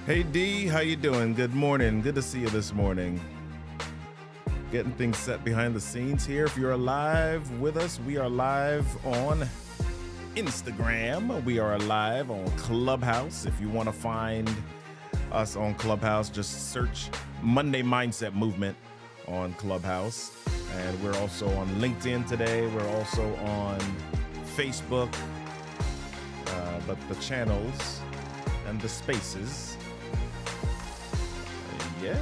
Hey D, how you doing? Good morning. Good to see you this morning. Getting things set behind the scenes here. If you're live with us, we are live on Instagram. We are live on Clubhouse. If you want to find us on Clubhouse, just search Monday Mindset Movement on Clubhouse. And we're also on LinkedIn today. We're also on Facebook. But the channels and the spaces. Yeah.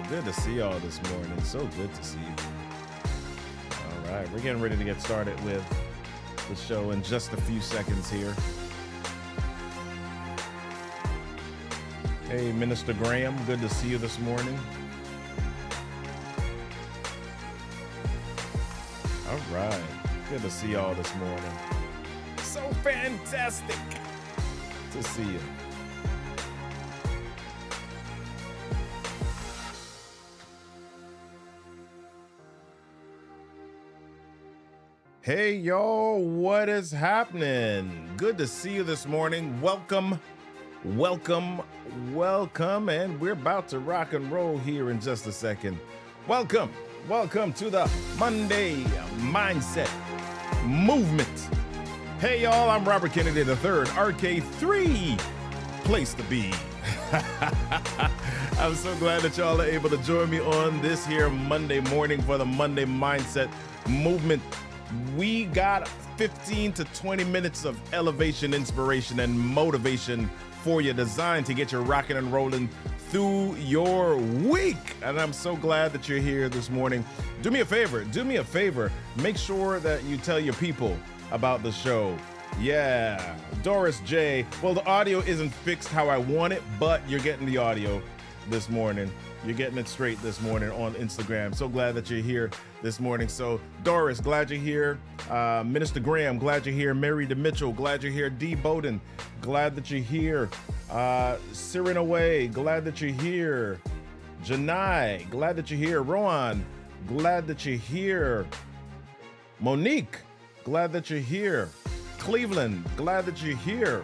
Good to see y'all this morning. So good to see you. All right. We're getting ready to get started with the show in just a few seconds here. Hey, Minister Graham. Good to see you this morning. All right. Good to see y'all this morning. So fantastic to see you. Hey, y'all, what is happening? Good to see you this morning. Welcome, welcome, welcome. And we're about to rock and roll here in just a second. Welcome, welcome to the Monday Mindset Movement. Hey, y'all, I'm Robert Kennedy III, RK3, place to be. I'm so glad that y'all are able to join me on this here Monday morning for the Monday Mindset Movement. We got 15 to 20 minutes of elevation, inspiration, and motivation for you, designed to get you rocking and rolling through your week. And I'm so glad that you're here this morning. Do me a favor. Make sure that you tell your people about the show. Yeah, Doris J. Well, the audio isn't fixed how I want it, but you're getting the audio this morning. You're getting it straight this morning on Instagram. So glad that you're here this morning. So Doris, glad you're here. Minister Graham, glad you're here. Mary DeMitchell, glad you're here. D. Bowden, glad that you're here. Sirin Away, glad that you're here. Janai, glad that you're here. Rowan, glad that you're here. Monique, glad that you're here. Cleveland, glad that you're here.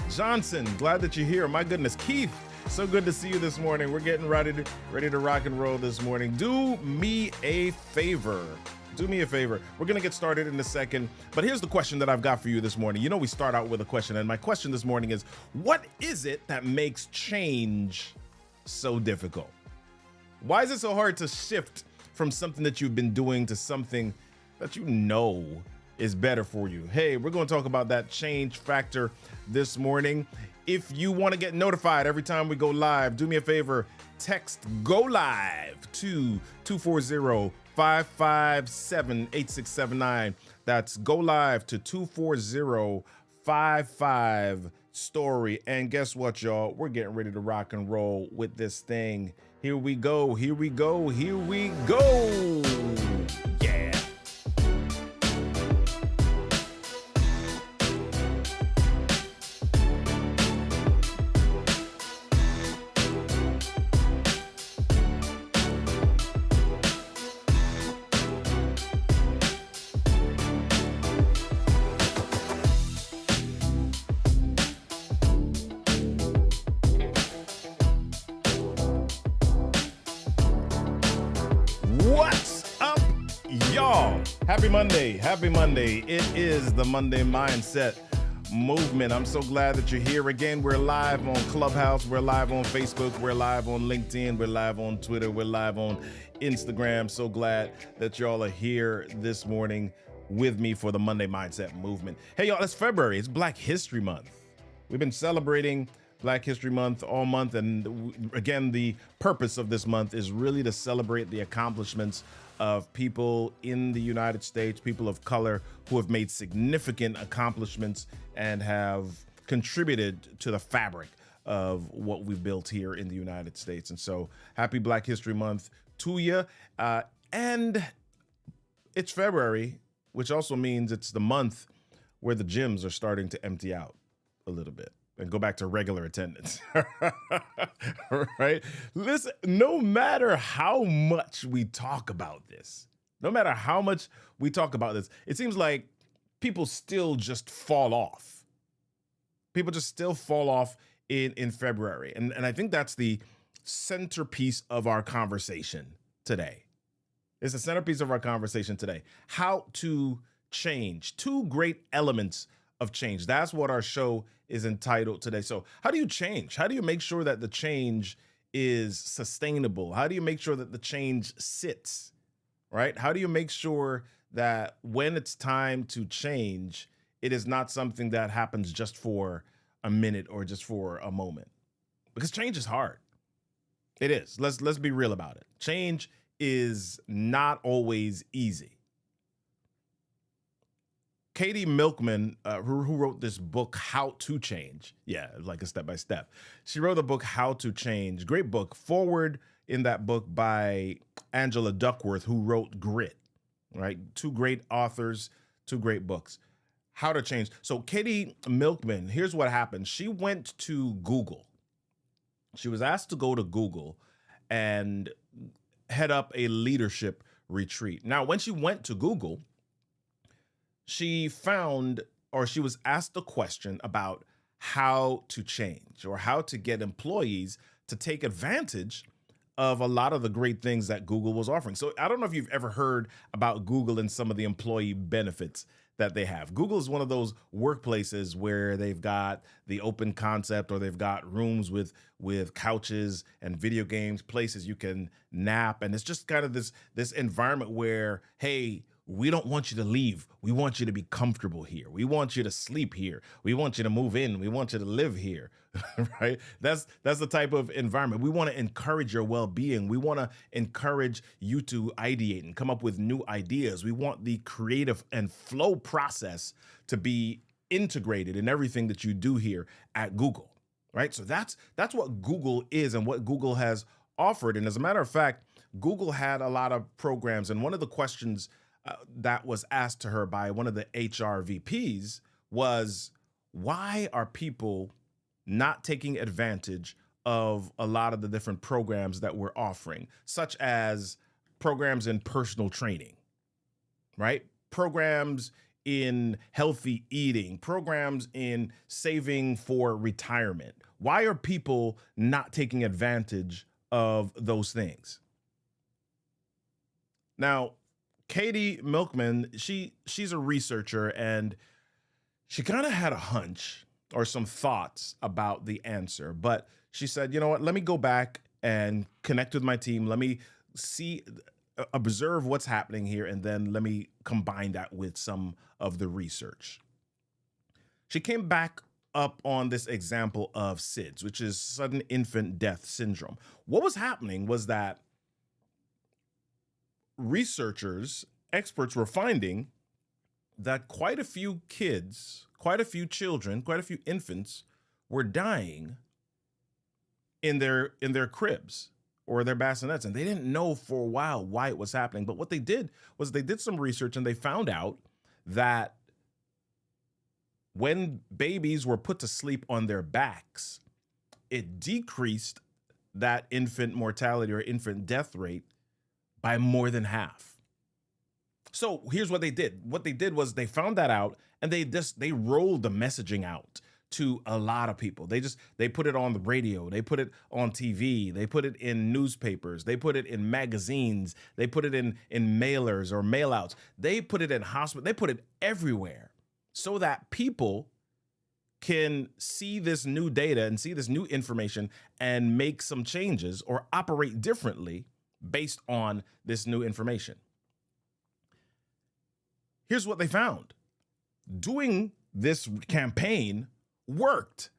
Johnson, glad that you're here. My goodness, Keith, so good to see you this morning. We're getting ready to rock and roll this morning. Do me a favor. We're going to get started in a second. But here's the question that I've got for you this morning. You know, we start out with a question. And my question this morning is, what is it that makes change so difficult? Why is it so hard to shift from something that you've been doing to something that you know is better for you? Hey, we're going to talk about that change factor this morning. If you want to get notified every time we go live, do me a favor, text GO LIVE to 240-557-8679. That's GO LIVE to 240-55 story. And guess what, y'all? We're getting ready to rock and roll with this thing. Here we go. Yeah. What's up, y'all? Happy Monday. It is the Monday Mindset Movement. I'm so glad that you're here again. We're live on Clubhouse. We're live on Facebook. We're live on LinkedIn. We're live on Twitter. We're live on Instagram. So glad that y'all are here this morning with me for the Monday Mindset Movement. Hey, y'all, it's February. It's Black History Month. We've been celebrating Black History Month all month. And again, the purpose of this month is really to celebrate the accomplishments of people in the United States, people of color who have made significant accomplishments and have contributed to the fabric of what we've built here in the United States. And so happy Black History Month to you. And it's February, which also means it's the month where the gyms are starting to empty out a little bit and go back to regular attendance. Right? Listen, no matter how much we talk about this, it seems like people still just fall off. People just still fall off in February. And I think that's the centerpiece of our conversation today. It's the centerpiece of our conversation today. How to change. Two great elements of change. That's what our show is entitled today. So, how do you change? How do you make sure that the change is sustainable? How do you make sure that the change sits, right? How do you make sure that when it's time to change, it is not something that happens just for a minute or just for a moment? Because change is hard. It is. Let's be real about it. Change is not always easy. Katie Milkman, who wrote this book, How to Change. Yeah, like a step by step. She wrote the book, How to Change. Great book. Forward in that book by Angela Duckworth, who wrote Grit, right? Two great authors, two great books. How to Change. So Katie Milkman, here's what happened. She went to Google. She was asked to go to Google and head up a leadership retreat. Now, when she went to Google, she found, or she was asked a question about how to change or how to get employees to take advantage of a lot of the great things that Google was offering. So I don't know if you've ever heard about Google and some of the employee benefits that they have. Google is one of those workplaces where they've got the open concept, or they've got rooms with couches and video games, places you can nap. And it's just kind of this environment where, hey, we don't want you to leave. We want you to be comfortable here. We want you to sleep here. We want you to move in. We want you to live here, right? That's the type of environment. We want to encourage your well-being. We want to encourage you to ideate and come up with new ideas. We want the creative and flow process to be integrated in everything that you do here at Google, right? So that's what Google is and what Google has offered. And as a matter of fact, Google had a lot of programs. And one of the questions that was asked to her by one of the HR VPs was, why are people not taking advantage of a lot of the different programs that we're offering, such as programs in personal training, right? Programs in healthy eating, programs in saving for retirement. Why are people not taking advantage of those things? Now, Katie Milkman, she's a researcher, and she kind of had a hunch or some thoughts about the answer, but she said, you know what, let me go back and connect with my team. Let me observe what's happening here, and then let me combine that with some of the research. She came back up on this example of SIDS, which is sudden infant death syndrome. What was happening was that experts were finding that quite a few kids, quite a few children, quite a few infants were dying in their cribs or their bassinets, and they didn't know for a while why it was happening. But what they did was they did some research, and they found out that when babies were put to sleep on their backs, it decreased that infant mortality or infant death rate by more than half. So here's what they did. What they did was they found that out, and they rolled the messaging out to a lot of people. They put it on the radio, they put it on TV, they put it in newspapers, they put it in magazines, they put it in mailers or mailouts, they put it in hospitals, they put it everywhere, so that people can see this new data and see this new information and make some changes or operate differently based on this new information. Here's what they found. Doing this campaign worked.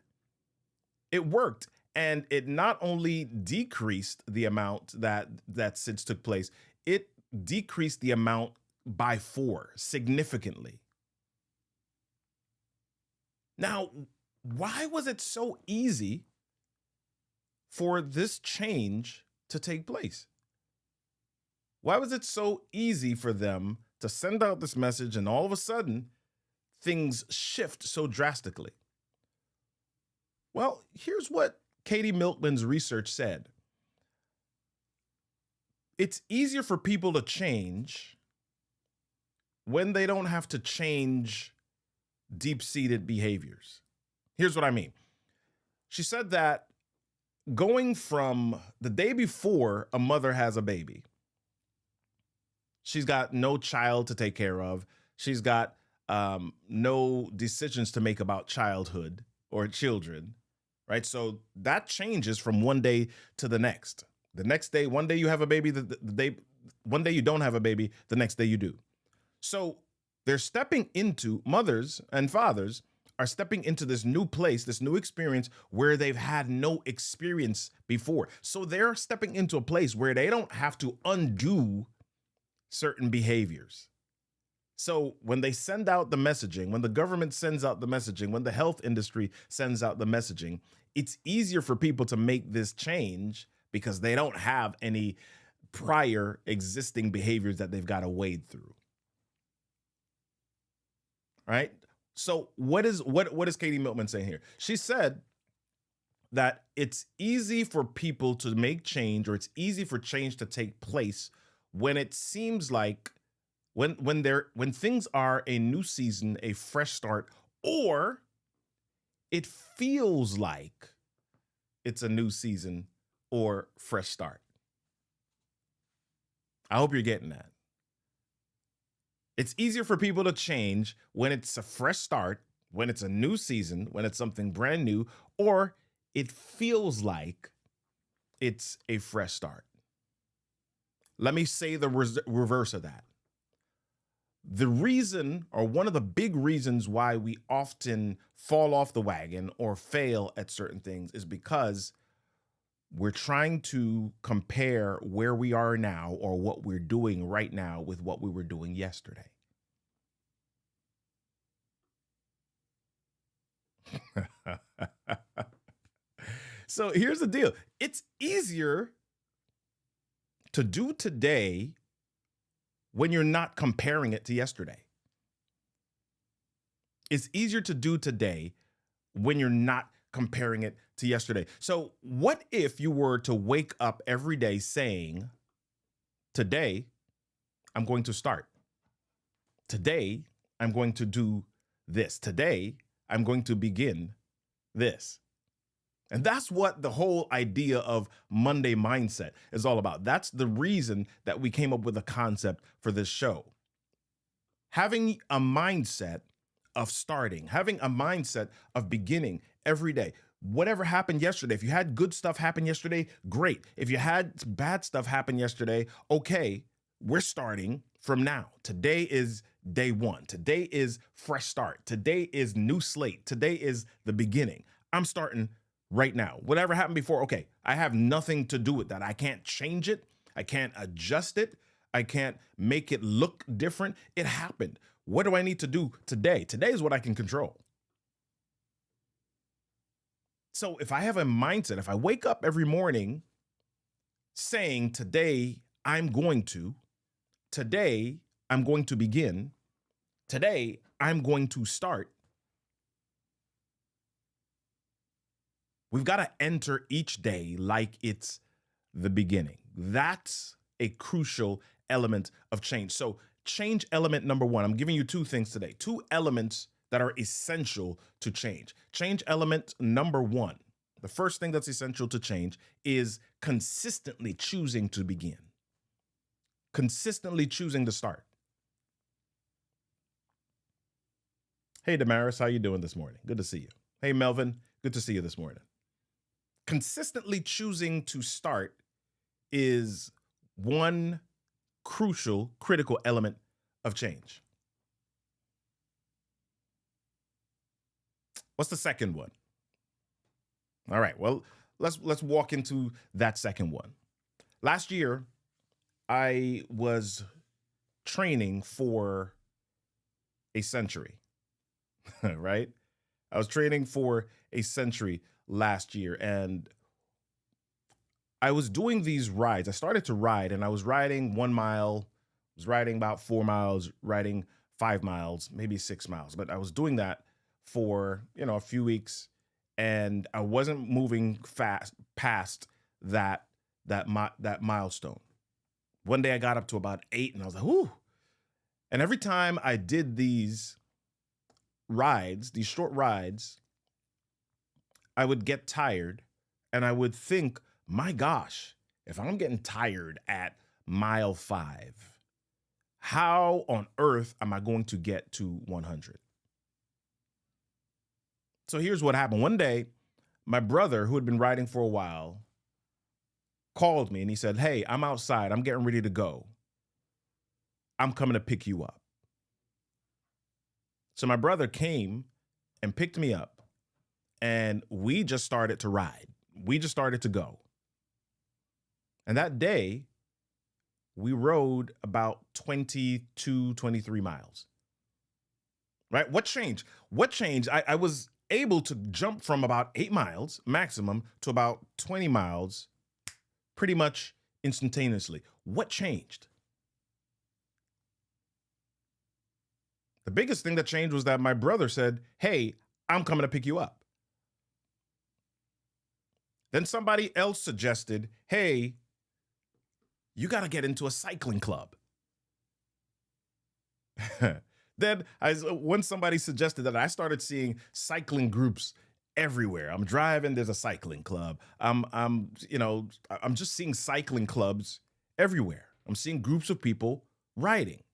It worked. And it not only decreased the amount that SIDS took place, it decreased the amount by 4 significantly. Now, why was it so easy for this change to take place? Why was it so easy for them to send out this message and all of a sudden things shift so drastically? Well, here's what Katie Milkman's research said. It's easier for people to change when they don't have to change deep-seated behaviors. Here's what I mean. She said that going from the day before a mother has a baby, she's got no child to take care of. She's got no decisions to make about childhood or children, right? So that changes from one day to the next. The next day, one day you have a baby, the day, one day you don't have a baby, the next day you do. So they're stepping into, mothers and fathers are stepping into this new place, this new experience where they've had no experience before. So they're stepping into a place where they don't have to undo certain behaviors. So when they send out the messaging, when the government sends out the messaging, when the health industry sends out the messaging, it's easier for people to make this change because they don't have any prior existing behaviors that they've got to wade through. Right? So what is Katie Miltman saying here? She said that it's easy for people to make change, or it's easy for change to take place when it seems like when things are a new season, a fresh start, or it feels like it's a new season or fresh start. I hope you're getting that. It's easier for people to change when it's a fresh start, when it's a new season, when it's something brand new, or it feels like it's a fresh start. Let me say the reverse of that. The reason, or one of the big reasons why we often fall off the wagon or fail at certain things, is because we're trying to compare where we are now or what we're doing right now with what we were doing yesterday. So here's the deal. It's easier to do today when you're not comparing it to yesterday. It's easier to do today when you're not comparing it to yesterday. So what if you were to wake up every day saying, today, I'm going to start. Today, I'm going to do this. Today, I'm going to begin this. And that's what the whole idea of Monday Mindset is all about. That's the reason that we came up with a concept for this show. Having a mindset of starting, having a mindset of beginning every day. Whatever happened yesterday, if you had good stuff happen yesterday, great. If you had bad stuff happen yesterday, okay, we're starting from now. Today is day one. Today is fresh start. Today is new slate. Today is the beginning. I'm starting right now. Whatever happened before, okay, I have nothing to do with that. I can't change it. I can't adjust it. I can't make it look different. It happened. What do I need to do today? Today is what I can control. So if I have a mindset, if I wake up every morning saying, today I'm going to begin, today I'm going to start, we've got to enter each day like it's the beginning. That's a crucial element of change. So change element number one, I'm giving you two things today, two elements that are essential to change. Change element number one, the first thing that's essential to change is consistently choosing to begin. Consistently choosing to start. Hey, Damaris, how you doing this morning? Good to see you. Hey, Melvin, good to see you this morning. Consistently choosing to start is one crucial, critical element of change. What's the second one? All right, well, let's walk into that second one. Last year, I was training for a century, right? I was training for a century last year, and I was doing these rides. I started to ride, and I was riding 1 mile, was riding about 4 miles, riding 5 miles, maybe 6 miles. But I was doing that for, a few weeks, and I wasn't moving fast past that milestone. One day I got up to about 8, and I was like, whoo. And every time I did these rides, these short rides, I would get tired and I would think, my gosh, if I'm getting tired at mile 5, how on earth am I going to get to 100? So here's what happened. One day, my brother, who had been riding for a while, called me and he said, "Hey, I'm outside. I'm getting ready to go. I'm coming to pick you up." So my brother came and picked me up, and we just started to ride. We just started to go. And that day, we rode about 22, 23 miles. Right? What changed? What changed? I was able to jump from about 8 miles maximum to about 20 miles pretty much instantaneously. What changed? The biggest thing that changed was that my brother said, "Hey, I'm coming to pick you up." Then somebody else suggested, "Hey, you got to get into a cycling club." Then when somebody suggested that, I started seeing cycling groups everywhere. I'm driving, there's a cycling club. I'm just seeing cycling clubs everywhere. I'm seeing groups of people riding.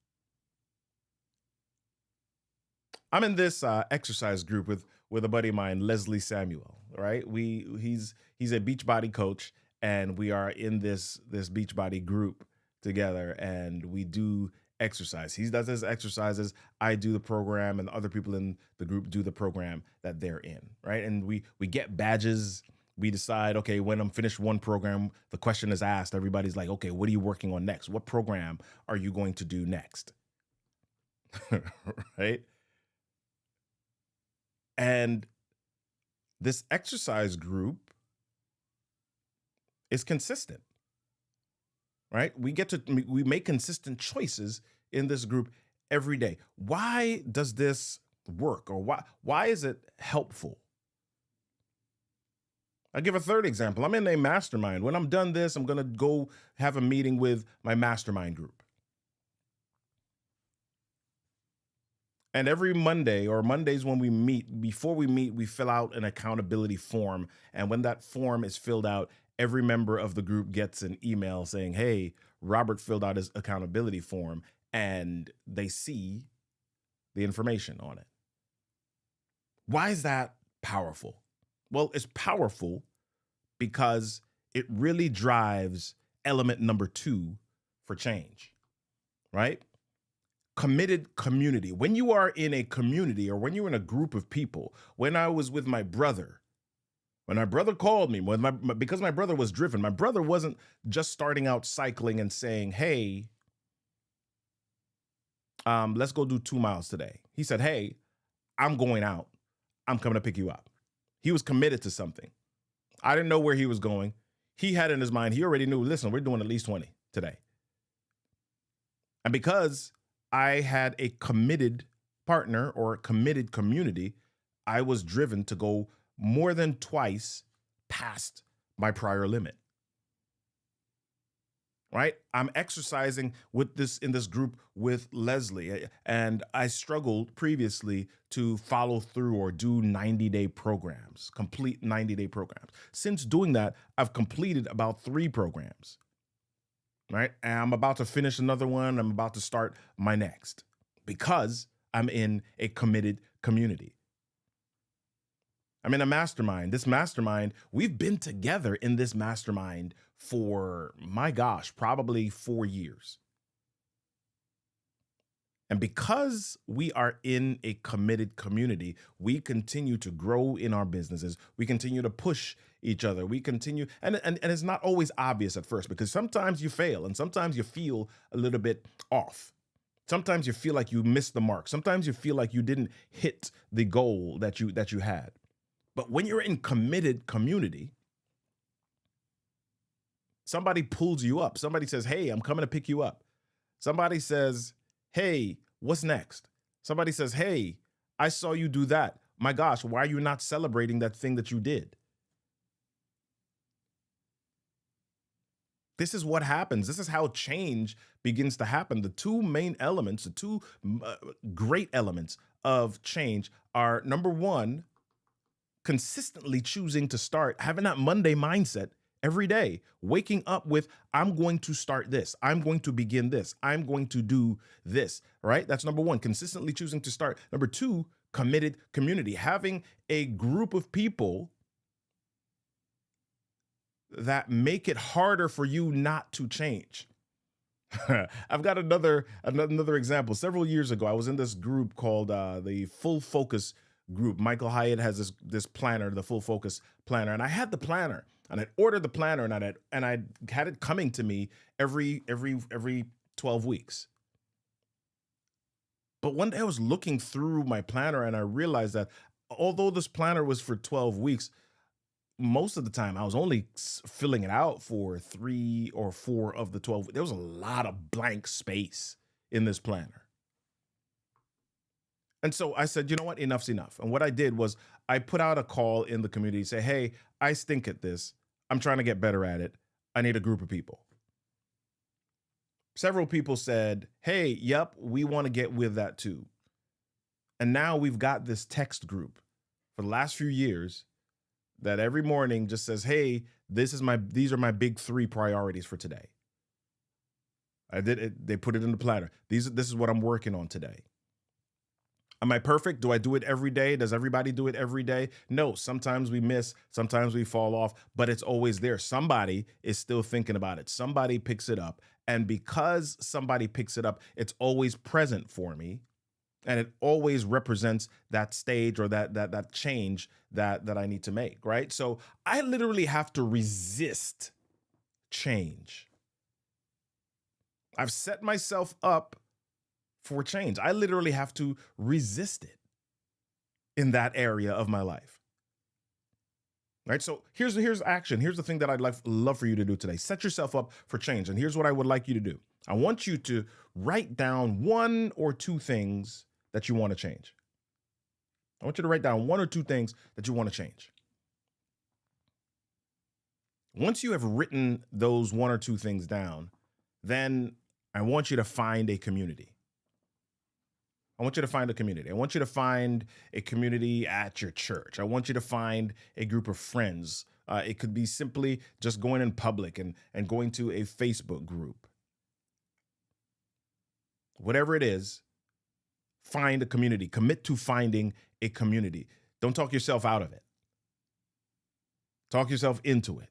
I'm in this exercise group with a buddy of mine, Leslie Samuel. Right? He's a Beachbody coach, and we are in this Beachbody group together, and we do exercise. He does his exercises, I do the program, and other people in the group do the program that they're in. Right? And we get badges. We decide, okay, when I'm finished one program, the question is asked. Everybody's like, okay, what are you working on next? What program are you going to do next? Right? And this exercise group is consistent, right? We make consistent choices in this group every day. Why does this work, or why is it helpful? I'll give a third example. I'm in a mastermind. When I'm done this, I'm going to go have a meeting with my mastermind group. And every Monday, or Mondays when we meet, before we meet, we fill out an accountability form. And when that form is filled out, every member of the group gets an email saying, "Hey, Robert filled out his accountability form," and they see the information on it. Why is that powerful? Well, it's powerful because it really drives element number 2 for change, right? Committed community. When you are in a community, or when you're in a group of people, when I was with my brother, when my brother called me, because my brother was driven, my brother wasn't just starting out cycling and saying, "Hey, let's go do 2 miles today." He said, "Hey, I'm going out. I'm coming to pick you up." He was committed to something. I didn't know where he was going. He had in his mind, he already knew, listen, we're doing at least 20 today. And because I had a committed partner or a committed community, I was driven to go more than twice past my prior limit. Right? I'm exercising in this group with Leslie, and I struggled previously to follow through or do 90-day programs, complete 90-day programs. Since doing that, I've completed about 3 programs. Right? And I'm about to finish another one. I'm about to start my next, because I'm in a committed community. I'm in a mastermind. This mastermind, we've been together in this mastermind for, my gosh, probably 4 years. And because we are in a committed community, we continue to grow in our businesses. We continue to push each other. We continue, and it's not always obvious at first, because sometimes you fail and sometimes you feel a little bit off. Sometimes you feel like you missed the mark. Sometimes you feel like you didn't hit the goal that you had. But when you're in committed community, somebody pulls you up. Somebody says, "Hey, I'm coming to pick you up." Somebody says, "Hey, what's next?" Somebody says, "Hey, I saw you do that. My gosh, why are you not celebrating that thing that you did?" This is what happens. This is how change begins to happen. The two main elements, the two great elements of change are, number one, consistently choosing to start having that Monday mindset every day, waking up with, I'm going to start this. I'm going to begin this. I'm going to do this, right? That's number one, consistently choosing to start. Number two, committed community, having a group of people that make it harder for you not to change. I've got another example. Several years ago, I was in this group called the Full Focus group. Michael Hyatt has this planner, the Full Focus planner, and I had the planner, and I'd ordered the planner, and I had it coming to me every 12 weeks. But one day I was looking through my planner, and I realized that although this planner was for 12 weeks, most of the time I was only filling it out for 3 or 4 of the 12. There was a lot of blank space in this planner. And so I said, you know what? Enough's enough. And what I did was I put out a call in the community, say, hey, I stink at this. I'm trying to get better at it. I need a group of people. Several people said, hey, yep, we want to get with that too. And now we've got this text group for the last few years that every morning just says, hey, these are my big 3 priorities for today. I did it. They put it in the planner. This is what I'm working on today. Am I perfect? Do I do it every day? Does everybody do it every day? No, sometimes we miss, sometimes we fall off, but it's always there. Somebody is still thinking about it. Somebody picks it up. And because somebody picks it up, it's always present for me. And it always represents that stage or that change that I need to make, right? So I literally have to resist change. I've set myself up for change. I literally have to resist it in that area of my life. Right? So here's action. Here's the thing that I'd love for you to do today. Set yourself up for change. And here's what I would like you to do. I want you to write down 1 or 2 things that you want to change. I want you to write down 1 or 2 things that you want to change. Once you have written those 1 or 2 things down, then I want you to find a community. I want you to find a community. I want you to find a community at your church. I want you to find a group of friends. It could be simply just going in public and going to a Facebook group. Whatever it is, find a community. Commit to finding a community. Don't talk yourself out of it. Talk yourself into it.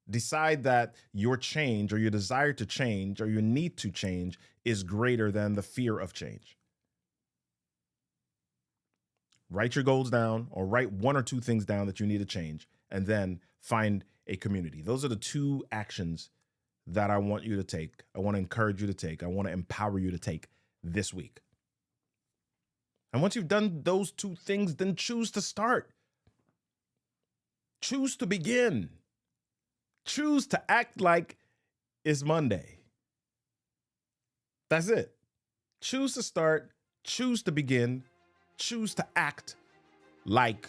Decide that your change or your desire to change or your need to change is greater than the fear of change. Write your goals down or write 1 or 2 things down that you need to change and then find a community. Those are the 2 actions that I want you to take. I want to encourage you to take. I want to empower you to take this week. And once you've done those 2 things, then choose to start. Choose to begin. Choose to act like it's Monday. That's it. Choose to start. Choose to begin. Choose to act like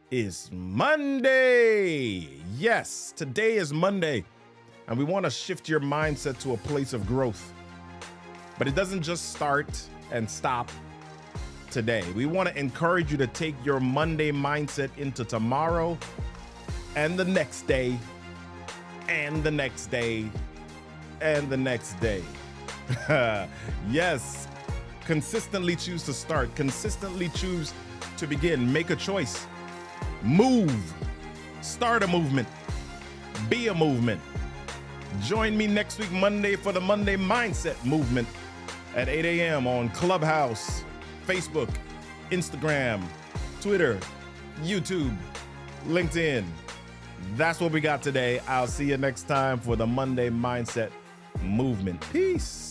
it's Monday. Yes, today is Monday, and we want to shift your mindset to a place of growth. But it doesn't just start and stop today. We want to encourage you to take your Monday mindset into tomorrow and the next day and the next day and the next day. Yes. Consistently choose to start. Consistently choose to begin. Make a choice. Move. Start a movement. Be a movement. Join me next week, Monday, for the Monday Mindset Movement at 8 a.m. on Clubhouse, Facebook, Instagram, Twitter, YouTube, LinkedIn. That's what we got today. I'll see you next time for the Monday Mindset Movement. Peace.